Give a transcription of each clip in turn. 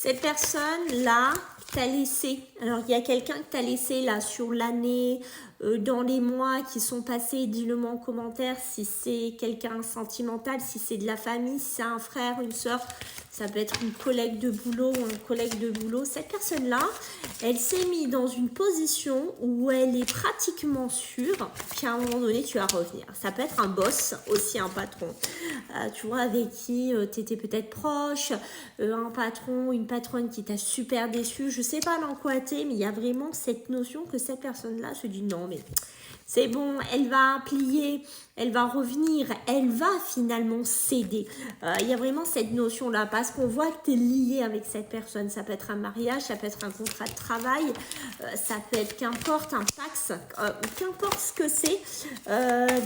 Cette personne-là t'a laissé. Alors, il y a quelqu'un que t'as laissé là sur l'année, dans les mois qui sont passés. Dis-le-moi en commentaire si c'est quelqu'un sentimental, si c'est de la famille, si c'est un frère, une soeur. Ça peut être une collègue de boulot ou un collègue de boulot. Cette personne-là, elle s'est mise dans une position où elle est pratiquement sûre qu'à un moment donné, tu vas revenir. Ça peut être un boss, aussi un patron. Tu vois, avec qui tu étais peut-être proche, un patron, une patronne qui t'a super déçu. Je sais pas dans quoi t'es, mais il y a vraiment cette notion que cette personne-là se dit non, mais c'est bon, elle va plier, elle va revenir, elle va finalement céder. Il y a vraiment cette notion-là, parce qu'on voit que tu es lié avec cette personne. Ça peut être un mariage, ça peut être un contrat de travail, ça peut être qu'importe, un taxe, qu'importe ce que c'est,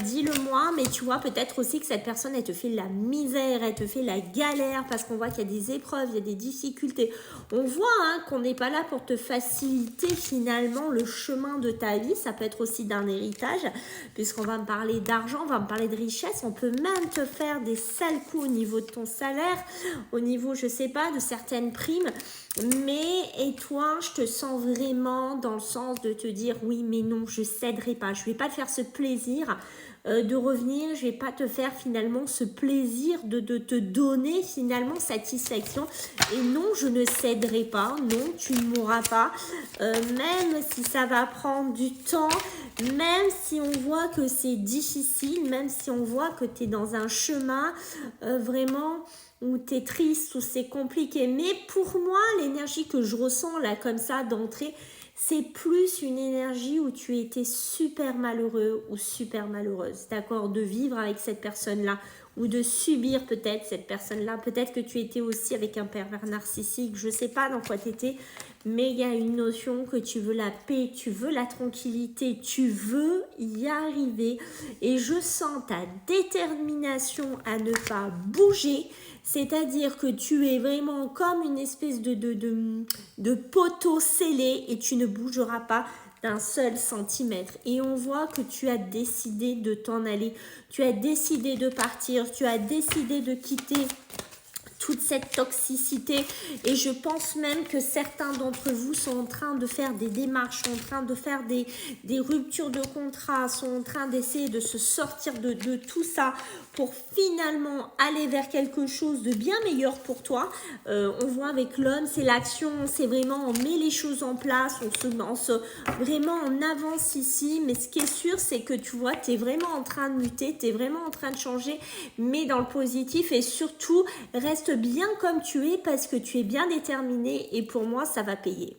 dis-le-moi, mais tu vois peut-être aussi que cette personne, elle te fait la misère, elle te fait la galère, parce qu'on voit qu'il y a des épreuves, il y a des difficultés. On voit qu'on n'est pas là pour te faciliter finalement le chemin de ta vie. Ça peut être aussi d'un héritage, puisqu'on va me parler d'argent, on va me parler de richesse. On peut même te faire des sales coups au niveau de ton salaire, au niveau, je sais pas, de certaines primes. Mais, et toi, je te sens vraiment dans le sens de te dire oui, mais non, je céderai pas. Je vais pas te faire ce plaisir de revenir. Je vais pas te faire finalement ce plaisir de te donner finalement satisfaction. Et non, je ne céderai pas. Non, tu ne mourras pas. Même si ça va prendre du temps, même si on voit que c'est difficile, même si on voit que tu es dans un chemin vraiment où tu es triste, où c'est compliqué. Mais pour moi, l'énergie que je ressens là comme ça d'entrée, c'est plus une énergie où tu étais super malheureux ou super malheureuse, d'accord, de vivre avec cette personne-là ou de subir peut-être cette personne-là. Peut-être que tu étais aussi avec un pervers narcissique, je ne sais pas dans quoi tu étais, mais il y a une notion que tu veux la paix, tu veux la tranquillité, tu veux y arriver. Et je sens ta détermination à ne pas bouger, c'est-à-dire que tu es vraiment comme une espèce de poteau scellé et tu ne bougeras pas d'un seul centimètre. Et on voit que tu as décidé de t'en aller, tu as décidé de partir, tu as décidé de quitter toute cette toxicité, et je pense même que certains d'entre vous sont en train de faire des démarches, sont en train de faire des ruptures de contrat, sont en train d'essayer de se sortir de tout ça pour finalement aller vers quelque chose de bien meilleur pour toi. On voit avec l'homme, c'est l'action, c'est vraiment on met les choses en place, vraiment on avance ici, mais ce qui est sûr c'est que tu vois, tu es vraiment en train de muter, tu es vraiment en train de changer, mais dans le positif, et surtout reste bien comme tu es parce que tu es bien déterminé, et pour moi ça va payer.